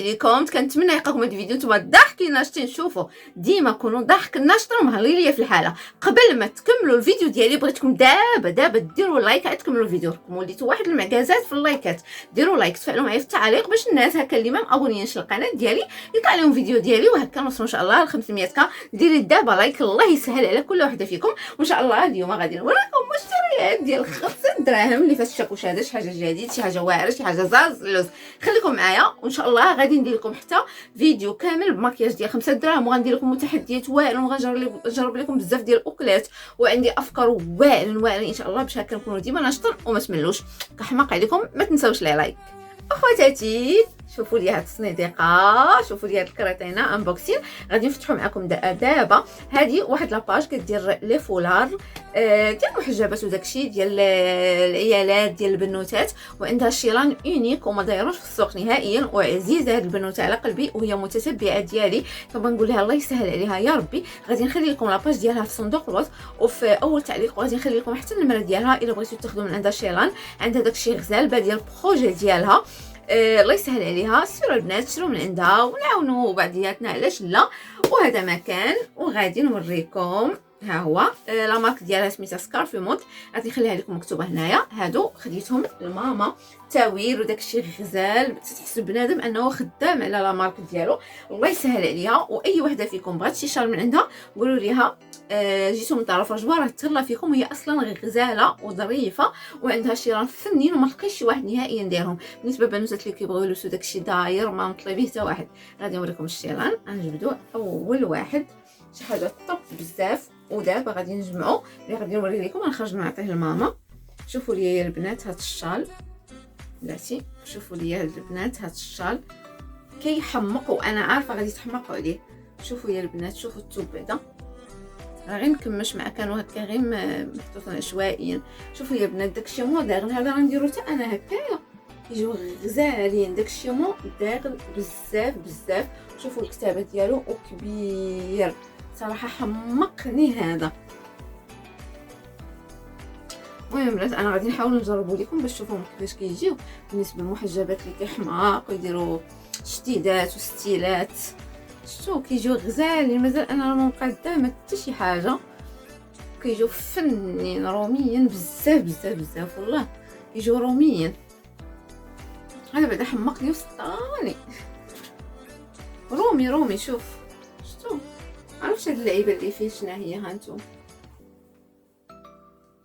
عليكم. كنتمنى يعجبكم هذا الفيديو. نتوما ضاحكين ناشطين، شوفوا ديما كونوا ضاحكين ناشطين ومهلين ليا في الحاله. قبل ما تكملوا الفيديو ديالي بغيتكم دابا ديروا لايك عاد تكملوا الفيديو. راكم وليتوا واحد المعكازات في اللايكات. ديروا لايك، تفاعلوا معايا في التعاليق باش الناس هكا اللي ما مابونيينش القناه ديالي يطلع لهم فيديو ديالي وهكا نوصلوا ان شاء الله ل 500 ديري دابا لايك، الله يسهل على كل وحده فيكم. وان شاء الله اليوم غادي نوريكم مشتريات ديال 5 دراهم اللي فيها الشاكوش. شي حاجه جديد، شي حاجه واعره، شي حاجه زازلوز. خليكم معايا وان شاء الله غادي ندير لكم حتى فيديو كامل بماكياج ديال 5 دراهم، وغندير لكم متحديات واعرين، وغنجرب لكم بزاف ديال الاكلات، وعندي افكار واعرين ان شاء الله باش هكا نكونوا ديما ناشطين وما تملوش. كحماق عليكم ما تنساوش لي لايك. اخواتاتي شوفوا لي هاد الصنيديقه، شوفوا لي هاد الكريطينه انبوكسين. غادي نفتحوا معكم دابا. هذه واحد لاباج كدير لي فولار ديال المحجبات وداكشي ديال العيالات ديال البنوتات، وعندها شيلان اونيك وما دايروش في السوق نهائيا، وعزيزه هاد البنوته على قلبي وهي متتبعه ديالي، كنبغي نقول لها الله يسهل عليها يا ربي. غادي نخلي لكم لاباج ديالها في صندوق الوصف وفي اول تعليق، وغادي نخلي لكم حتى النمره ديالها الا بغيتو تاخذوا من عندها شيلان. عندها داكشي غزال ديال البروجي ديالها. الله يسهل عليها. سيروا البنات شرو من عندها ونعاونوا بعضياتنا، علاش لا. وهذا مكان وغادي نوريكم. ها هو لا مارك ديالها سميتها سكارفي مود. غادي نخليها لكم مكتوبه هنايا. هادو خديتهم لماما تاويل وداكشي غزال، تحس بنادم انه خدام على لا مارك ديالو. الله يسهل عليها. واي وحده فيكم بغات شي شال من عندها قولوا ليها جيتو من طرف رجوه راه تهلا فيكم. هي اصلا غزاله وظريفه وعندها شيران فنين وما لقيتش شي واحد نهائيا دايرهم. بالنسبه للبنوتات اللي كيبغيو يلبسوا داكشي داير ما مطلبيه حتى واحد. غادي نوريكم الشيران. غنجبدوا اول واحد شي حاجه طب بزاف، ودابا غادي نجمعوا اللي غادي نوري لكم. غنخرج نعطيه لماما. شوفوا لي يا البنات هاد الشال، بلاتي شوفوا لي يا البنات هاد الشال كيحمق، وانا عارفه غادي تحمقوا عليه. شوفوا يا البنات، شوفوا الثوب بعدا راه غير مكمش مع كانوا هكا غير محطوطين عشوائيا. شوفوا يا البنات داكشي مودرن هذا غنديرو حتى انا هكايا، كيجيو غزالين. داكشي مودرن بزاف. شوفوا الكتابه ديالو وكبير صراحه حمقني هذا. المهم البنات انا غادي نحاول نجربوا لكم باش تشوفوهم كيفاش كيجيو. بالنسبه للمحجبات اللي كيحماق ويديروا شديدات وستيلات، شتو كيجيو غزالين. مازال انا ما مقاده ما حتى شي حاجه، كيجيو فنين روميين بزاف والله كيجيو روميين. هذا بعدا حمقني وسطاني. رومي شوف شتو عرفتش هاد اللعيبه اللي فيه شنو هي. ها انتم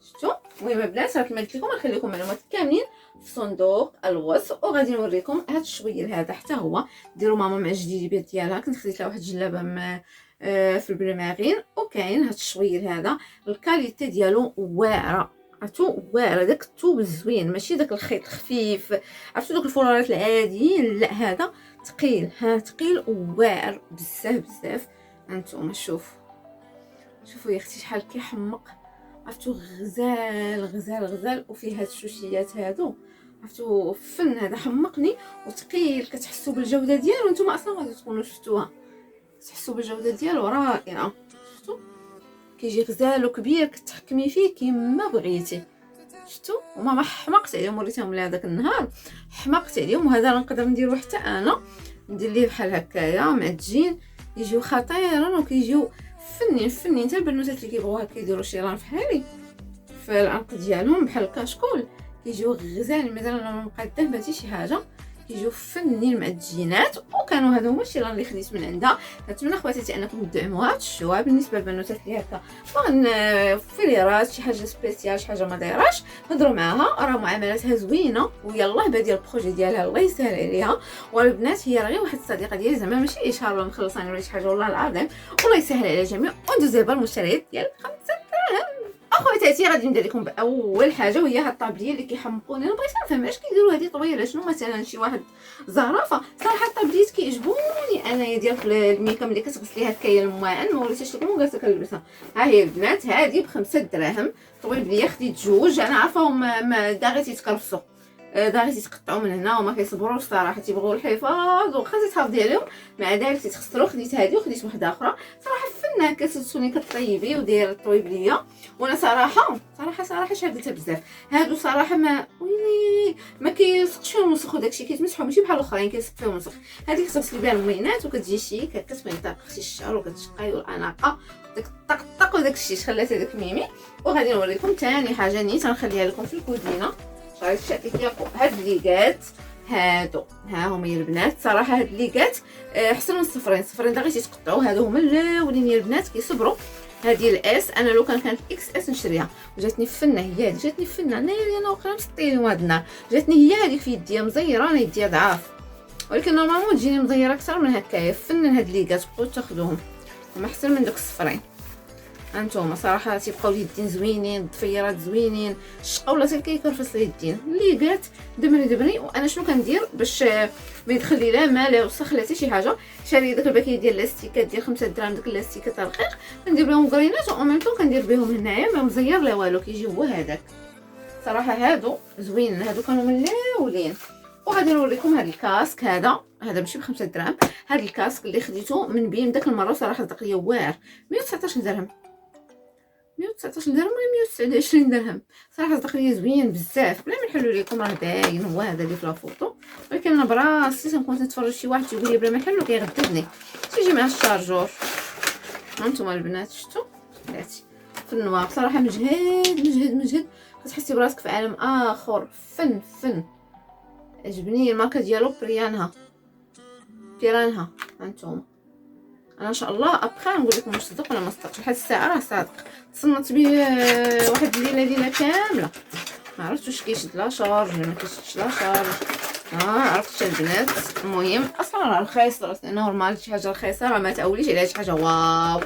شتو. المهم البنات راه كما قلت لكم غنخلي لكم معلومات كاملين في صندوق الوصف، وغادي نوريكم هاد الشويل هذا حتى هو ديروا ماما مع الجديديات ديالها. كنت خديت لها واحد الجلابه في البريمارين، وكاين هاد الشويل هذا الكاليتي ديالو واعره. عرفتو واعره داك الثوب الزوين، ماشي داك الخيط خفيف. عرفتو دوك الفولارات العاديين، لا هذا ثقيل. ثقيل وواعر بزاف. هانتوما شوفوا يا اختي شحال كيحمق. عرفتو غزال وفيه هاد الشوشيات هادو. عرفتو فن هذا حمقني وثقيل. كتحسوا بالجوده ديالو. نتوما اصلا غادي تكونوا شفتوها، تحسوا بالجوده ديالو رائعه. شفتوا كيجي غزال وكبير، كتحكمي فيه كيما بغيتي. شفتوا وماما حمقت عليهم، وريتهم لها داك النهار حمقت عليهم. وهذا نقدر نديرو حتى انا، ندير ليه بحال هكايا معجين. يجيو خطيرين وكيجيو فنين حتى البنوتات اللي كيبغوا هكا يديروا شيران فحالي في العنق ديالهم بحال الكاشكول كيجيو غزالين. مازال انا مقاده ما شي حاجه، كيجيو فنين معجينات. وكانوا هادو هما الشيران اللي خديت من عندها. نتمنى خواتاتي انكم تدعموها تشوفوها. بالنسبه للبنوتات اللي هكا باغيين فيليرات شي حاجه سبيسيال، شي حاجه ما دايراش، هضروا معاها راه معاملاتها زوينه. ويلا بادي البروجي ديالها الله يسهل عليها. والبنات هي راه غير واحد الصديقه ديالي، زعما ماشي اشهار ولا مخلصاني ولا شي حاجه، والله العظيم. والله يسهل على الجميع. وندوز دابا المشتريات ديال 5 دراهم. اخواتاتي غادي ندير لكم باول حاجه وهي هاد الطابليه اللي كيحمقوني. انا بغيت نفهم علاش كيديروا هذه طويله. شنو مثلا شي واحد زرافه صراحه الطابليات كيعجبوني انايا ديال الميكا ملي كتغسليها هكايا الماعن. ما وريتهاش لكم وقالت كنلبسها. ها هي البنات هذه ب5 دراهم. طويل ليا خديت جوج. انا عارفاهم داغي تيتكرفسوا باغي تقطعوا من هنا وما كيصبروش صراحه، تيبغيو الحفاظ وخا تحافظي عليهم. مع ذلك تخسروا. خديت هذه وخديت وحده اخرى صراحه فنه كتسولني كطيبي ودير الطويب ليا. وانا صراحه شادتها بزاف. هادو صراحه ما ويلي ما كيلصقش فيهم الوسخ وداكشي، كيتمسحوا ماشي بحال الاخرين كيلصق فيهم الوسخ. هذيك كتغسلي بها الموينات وكتجي شيك هكا تبين طاقتي الشعر وكتشقاي والاناقه داك الطق وداك الشيء خلات هذاك ميمي. وغادي نوريكم ثاني حاجه نيت غنخليها لكم في الكوزينه. شريت شاكيكياكو هاد الليكات هادو، ها هما يا البنات. صراحه هاد الليكات احسن من الصفرين دا غير تقطعوا. هادو هما الاولين يا البنات كيصبروا. هذه الاس، انا لو كانت اكس اس نشريها. وجاتني فنه هي هذه، جاتني فنه انا واخا مسطيني هاد النهار. جاتني هي هذيك في يديا مزيره، انا يديا ضعاف، ولكن نورمالمون تجيني مزيره اكثر من هكايا. فنن هاد الليكات تبقاو تاخذوهم، هما احسن من دوك الصفرين. هانتوما صراحه تيبقاو اليدين زوينين، الضفيرات زوينين، الشقه ولات كيكرفس اليدين. الليكات دبري. وانا شنو كندير باش ما يدخل لي لا ماء لا وسخ لا حتى شي حاجه؟ شاري داك الباكيه ديال الاستيكات ديال 5 دراهم، داك الاستيكات رقيق كندير بهم كرينات و ميم طون كندير بهم هنايا ما مزير لا والو، كيجي هو هذاك. صراحه هادو زوينين، هادو كانوا من الاولين. وغادي نوريكم هذا الكاسك. هذا ماشي ب5 دراهم. هذا الكاسك اللي خديته من بيم داك المره صراحه صدق ليا واعر. 119 درهم، 119 درهم ولا 129 درهم. صراحه صدق ليا زوين بزاف. بلا ما نحلو لكم راه باين هو هذا اللي في لافوطو، ولكن انا براسي تنكون نتفرج شي واحد تيقول لي بلا ما نحلو كيغددني. تيجي مع الشارجور. هانتوما البنات شفتوا بلاتي في النوار. بصراحه مجهد كتحسي براسك في عالم اخر. فن عجبني الماركه ديالو بيرانها. هانتوما انا ان شاء الله ابخي نقول لكم واش صدق ولا ما صدقش. لحد الساعه راه صادق. تصنت به واحد الليله كامله، ما عرفتش واش كيشد لا شارج ولا ما كيشدش لا شارج. عرفت البنات. المهم اصلا راه رخيص، نورمال شي حاجه رخيصه راه ما تاوليش عليها شي حاجه واو،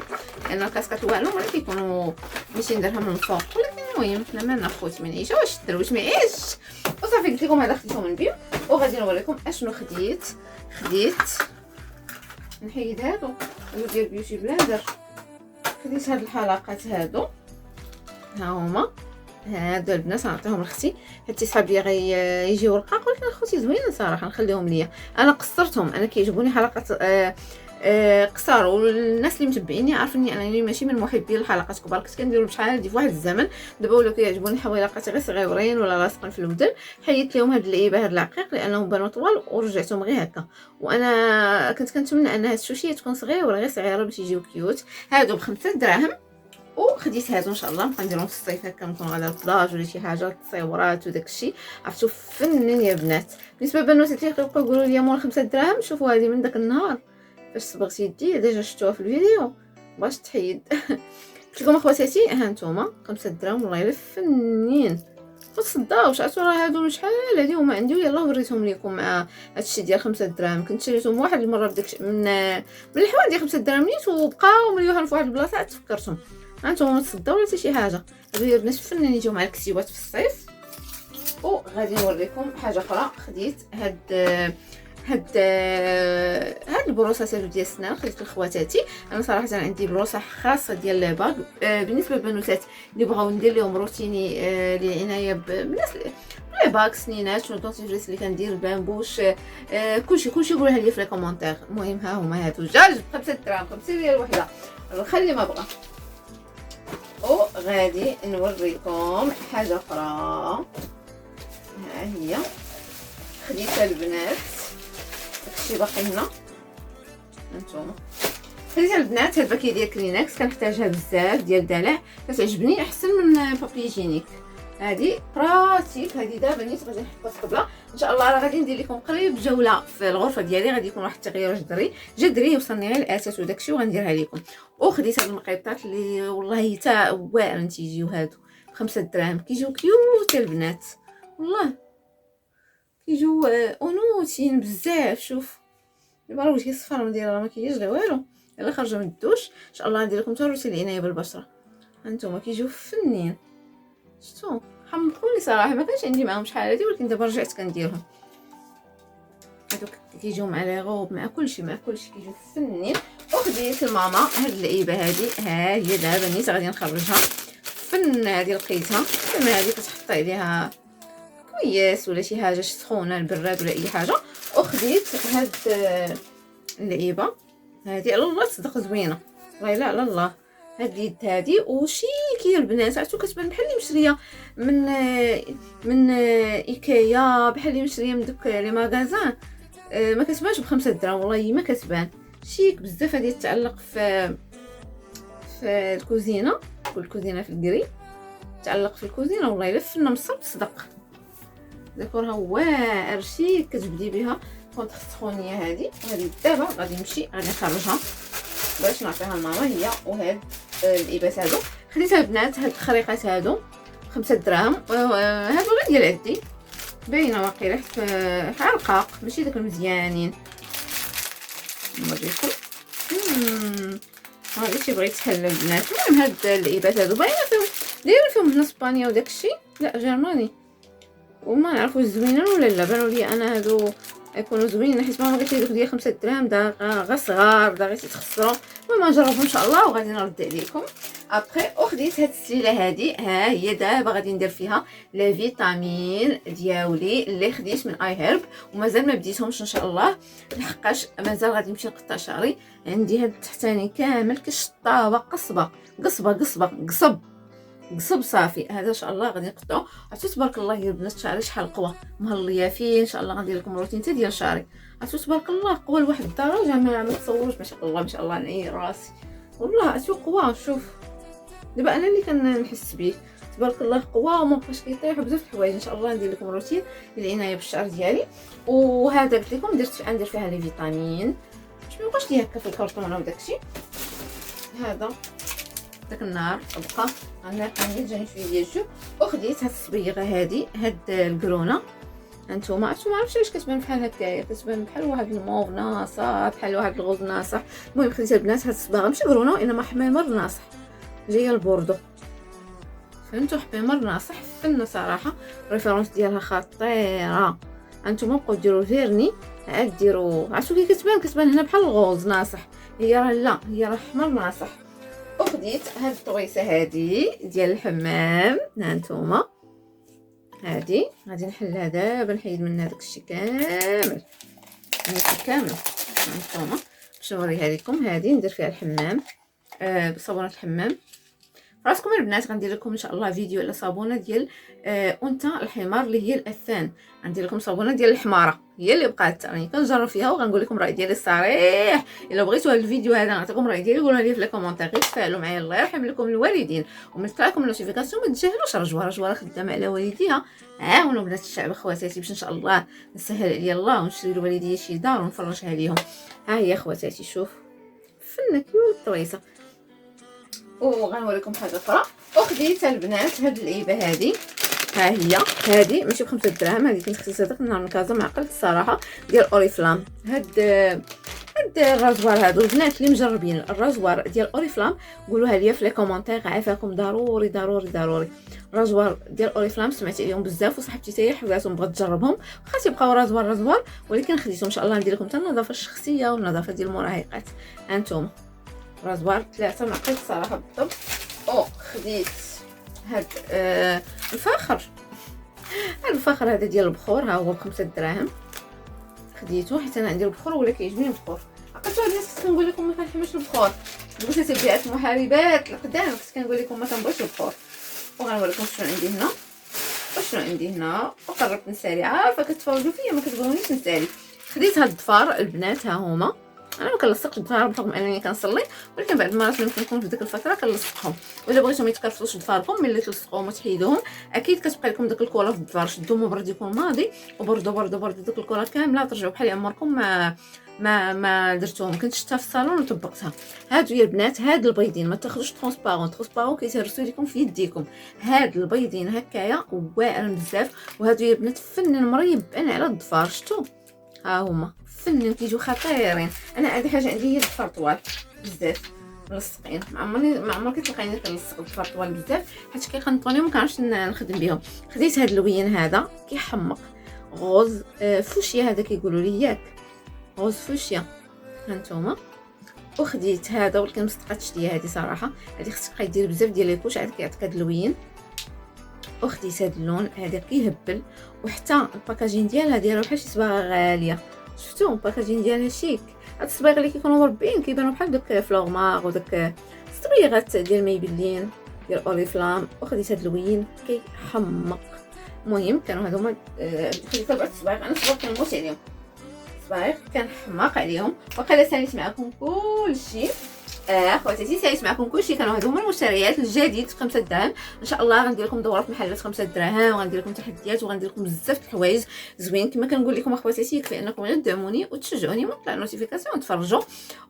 لان الكاسكات الوالو ملي كيكونوا 200 درهم من الفوق. ولكن المهم حنا مالنا خوتي من عيشه واش دروش ما يعيش. وصافي قلت لكم هذا خديته من بيم. وغادي نوريكم اشنو خديت. نحيد هادو ديال بيوتي بلندر. خديت هاد الحلقات هادو، ها هما هادو البنات نعطيهم لختي حتى صحاب لي غيجيو رقاق. ولكن اخوتي زوينين صراحه نخليهم ليا. انا قصرتهم، انا كيعجبوني حلقات قصار. والناس اللي متبعيني عارفيني انني ماشي من محبي الحلقات كبار. كنت كندير بشحال هادي في واحد الزمن. دابا ولاو كيعجبوني حلقات غير صغيورين ولا لاصقين في الودن. حيدت لهم هاد اللعيبه هاد العقيق لانهم بانوا طوال ورجعتهم غير هكا. وانا كنت كنتمنى ان هاد الشوشيه تكون صغيره غير صغيره باش يجيو كيوت. هادو ب5 دراهم. وخديت هادو ان شاء الله نبقى نديرهم في الصيف هكا، نكون غادا البلاج ولا شي حاجه تصويرات وداك الشيء. عرفتوا فنين يا بنات. بالنسبه للبنوتات اللي كيبقاو يقولوا لي مول 5 دراهم، شوفوا هذه من داك النهار فاش صبغت يدي ديجا شفتوها في الفيديو باش تحيد. قلت لكم اخواتاتي ها انتما 5 دراهم والله الا فنين. تصداوش عرفتوا راه هادو شحال هادي هما عندي ويلاه وريتهم لكم مع هادشي ديال 5 دراهم. كنت شريتهم واحد المره بداك من الحوان ديال 5 دراهم نيت وبقاو مليوحين في واحد البلاصه عاد تفكرتهم. هانتوما ما تصداو ولا حتى شي حاجه. هادو يا بنات فنين يجيو مع الكسيوات في الصيف. وغادي نوريكم حاجه اخرى. خديت هاد البروسات هادو ديال السنان خديت لخواتاتي. انا صراحه عندي بروصه خاصه ديال لاباغ بالنسبه للبنوتات اللي بغاو ندير لهم روتيني للعنايه بالناس لاباغ سنينات والدونتيفريس اللي كندير بامبوش كلشي قولوها لي في لي كومونتير. المهم ها هما هادو جاج ب5 دراهم 5 ريال وحده. خلي ما بغا. وغادي نوريكم حاجه اخرى. ها هي خديتها البنات. داكشي باقي هنا. هانتوما خديتها البنات. هاد الباكيه ديال كلينكس كنحتاجها بزاف ديال الدلع، كتعجبني احسن من بابي جينيك. هادي براتيك. هادي دابا نيت غادي نحطها في قبله ان شاء الله. راه غادي ندير لكم قريب جوله في الغرفه ديالي، غادي يكون واحد التغيير جذري وصلني غير الاساس وداكشي وغنديرها لكم. وخديت هاد المقيطات اللي والله حتى واعرين تيجيو هادو ب5 دراهم. كيجيو كيوت البنات والله، كيجيو انوتين بزاف. شوف دابا راه وجهي صفر ندير راه ما كيجيش لا والو. يلا خرجوا من الدوش ان شاء الله ندير لكم حتى روتين العنايه بالبشره. هانتوما كيجيو فنين. شفتوا حمقوني صراحه، ما كانش عندي معاهم شحال هادي، ولكن دابا رجعت كنديرهم. هادوك كيجيو مع لي غوب مع كلشي كيجيو فنين. وخديت الماما هاد اللعيبه هادي، ها هي دابا نيت غادي نخرجها. فن هادي لقيتها كما هادي كتحطي عليها وياس ولا شي حاجه سخونه البراد ولا اي حاجه. وخديت هاد اللعيبه هادي، على الله تصدق زوينه والله، لا على الله هاد اليد هادي وشيكيه البنات. عرفتو كتبان بحال اللي مشريه من ايكيا، بحال اللي مشريه من دوك لي ماغازان. ما كتبانش بخمسة دراهم والله، ما كتبان شيك بزاف. هادي تتعلق في الكوزينه، والكوزينه في الكري تعلق في الكوزينه والله الا فينا مصر تصدق. ديكورها واعر شيك، كتبدي بها كونطخ السخونيه هذه. وهذه دابا غادي نمشي غادي نخرجها باش نعطيها لماما هي. وهاد الاباس هادو خديتها البنات، هاد الخريقات هادو 5 دراهم. هادو غير ديال عدي باينه واقيلا حتى رقاق ماشي داك المزيانين. نوريكم هذا شي بغيت تحل البنات. المهم هاد الاباس هادو باينه فيهم دايرين فيهم هنا اسبانيا وداكشي، لا جرماني، وما نعرفوا زوينين ولا لا. بانوا لي انا هادو يكونوا زوينين، حيت ماما قالت لي دوك ديال 5 دراهم دا غا صغار دا غير تخسروا. المهم نجربهم ان شاء الله وغادي نرد عليكم ابخي. وخديت هاد السليله هادي، ها هي دابا غادي ندير فيها لي فيتامين ديالي اللي خديت من اي هيرب، ومازال ما بديتهمش ان شاء الله لحقاش مازال غادي نمشي نقطع شعري. عندي هاد التحتاني كامل كشطابه قصبه قصب صافي. هذا ان شاء الله غادي نقطعو. عرفتو تبارك الله يا البنات شعري شحال قوه مهليه فيه. ان شاء الله غندير لكم روتين حتى ديال شعري. عرفتو تبارك الله قوه لواحد الدرجه ما تصوروش. ما شاء الله ما شاء الله نعي راسي والله. عرفتو قوه، شوف دابا انا اللي كنحس بيه تبارك الله قوه وما بقاش كيطيح بزاف الحوايج. ان شاء الله ندير لكم روتين للعنايه بالشعر ديالي. وهذا قلت لكم درت ندير فيها لي فيتامين باش ما يبقاش لي هكا في الكرتونه وداكشي. هذا داك النهار بقى عندي جاني شويه ديال الجو. وخديت هاد الصبيغه هادي، هاد الكرونه هانتوما. عرفتو معرفتش علاش كتبان بحال هكايا، كتبان بحال واحد الموف ناصح، بحال واحد الغوز ناصح. المهم خديت البنات هاد الصباغه ماشي كرونه وانما حميمر ناصح جايه البوردو، فهمتوا؟ حميمر ناصح فن صراحه، ريفيرونس ديالها خطيره. هانتوما بقاو ديروا فيرني عاد ديروا. عرفتو كي كتبان هنا بحال الغوز ناصح، هي راه لا، هي راه حمر ناصح. وخديت هاد الطويسه هادي ديال الحمام، هانتوما هادي غادي نحلها دابا، نحيد منها داكشي كامل هانتوما باش نوريها لكم. هادي ندير فيها الحمام بصابونه الحمام. راسكم البنات غندير لكم ان شاء الله فيديو على صابونه ديال انثى الحمار اللي هي الاثان. غندير لكم صابونه ديال الحماره هي اللي بقات راني كنجرب فيها وغنقول لكم الراي ديالي الصريح. الا بغيتوا هذا الفيديو هذا نعطيكم الراي ديالي قولوا لي في لي كومونتير، تفاعلوا معايا الله يرحم لكم الوالدين ومثل لكم النوتيفيكاسيون. ما تجاهلوش رجوه خدامه على والديها. عاونوا بنات الشعب خواتاتي باش ان شاء الله نسهل عليا الله ونشري لوالديا شي دار ونفرجها ليهم. ها هي خواتاتي شوف فنه كيوت طويسه. وغنوريكم حاجه اخرى. وخديت البنات هاد اللعيبه هادي، ها هي هادي ماشي ب5 دراهم، هادي كنت خديتها داك النهار من كازا ما عقلت الصراحه، ديال اوريفلام. هاد الرازوار هادو البنات اللي مجربين الرازوار ديال اوريفلام قولوها ليا في لي كومونتير، عافاكم ضروري ضروري ضروري. رازوار ديال اوريفلام سمعت عليهم بزاف وصاحبتي حتى هي حباتهم بغات تجربهم، واخا تيبقاو رازوار ولكن خديتهم ان شاء الله ندير لكم حتى النظافه الشخصيه والنظافه ديال المراهقات. هانتوما رازوار 3 ما عقلت الصراحه بالضبط. خديت هاد الفخر هذا ديال البخور، ها هو ب5 دراهم. خديته حيت انا عندي البخور ولا كيعجبني البخور. عقلتوا الناس كنت كنقول لكم ما كنحملش البخور، قلت تبعات المحاربات القدام كنت كنقول لكم ما كنبغيش البخور. وغنوريكم شنو عندي هنا وقربت نسالي. عارفه كتفرجوا فيا ما كتبغونيش نسالي. خديت هاد الضفار البنات، ها هما. انا ما كنلصقش الضفار بحكم انني كنصلي، ولكن بعض المرات ملي كنكون في ديك الفتره كنلصقهم. ولا بغيتو ما يتكرفلوش ضفاركم ملي تلصقوهم وتحيدوهم اكيد كتبقى لكم داك الكولا في الضفار. شدوا مبرد يكون ماضي وبردوا ديك الكولا كامله ترجعوا بحال عمركم ما درتوهم. كنت شفتها في الصالون وطبقتها. هادو يا البنات هاد البيضين ما تاخذوش ترونسبارون كيتهرسوا لكم في يديكم. هاد البيضين هكايا واعرين بزاف. وهادو يا البنات فنن مريبين على الضفار، شفتوا ها هما فنن كيجيو خطيرين. انا هذه حاجه عندي هي الضفار طوال بزاف ملصقين. ما عمرك تلقاني كنلصق الضفار طوال بزاف حيت كيخنطوني وما كنعرفش نخدم بهم. خديت هاد اللوين هذا كيحمق غوز فوشيا، هذا كيقولوا لي ياك غوز فوشيا هانتوما. وخديت هذا ولكن مصدقاتش ليا هذه صراحه، هذه خصك تبقاي ديري بزاف ديال ليكوش عاد كيعطيك هاد اللوين. اختي هاد اللون هذا كيهبل، وحتى الباكاجين ديالها دايره بحال شي صباغه غاليه. شفتوا الباكاجين ديالها شيك، هاد الصبايغ اللي كيكونوا مربيين كيبانوا بحال داك فلوغمار وداك الصبيغات ديال ميبلين ديال اوريفلام. وخديت هاد اللوين كيحمق. المهم كانوا هادو هما خديت 4 صبايغ، انا صباغ كنموت عليهم، صبايغ كنحماق عليهم. وقيلا ساليت معكم كلشي. خواتاتي ساليت معكم كلشي. كانوا هادو هما المشتريات الجديد 5 دراهم. ان شاء الله غندير لكم دوره في محلات 5 دراهم، وغندير لكم تحديات، وغندير لكم بزاف د الحوايج زوين. كما كنقول لكم اخواتاتي، يكفي انكم غير تدعموني وتشجعوني وتطلع النوتيفيكاسيون وتفرجوا.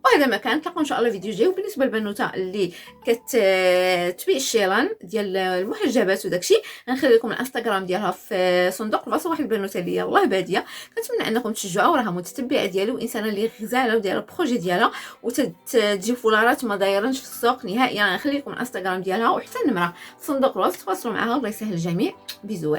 وهذا ما كان، نتلاقاو ان شاء الله فيديو جاي. وبالنسبه للبنوته اللي كتبيع الشيران ديال المحجبات وداكشي، غنخلي لكم الانستغرام ديالها في صندوق الوصف. واحد البنوته اللي يلاه باديه، كنتمنى انكم تشجعوها، راها متتبعه ديالي وانسانه اللي غزاله ودايره البروجي ديالها وتجيب فولارات ما دايرنش في السوق نهائيا. غنخلي لكم الانستغرام ديالها وحتى النمره في صندوق الوصف، تواصلوا معها. الله يسهل الجميع. بيزو.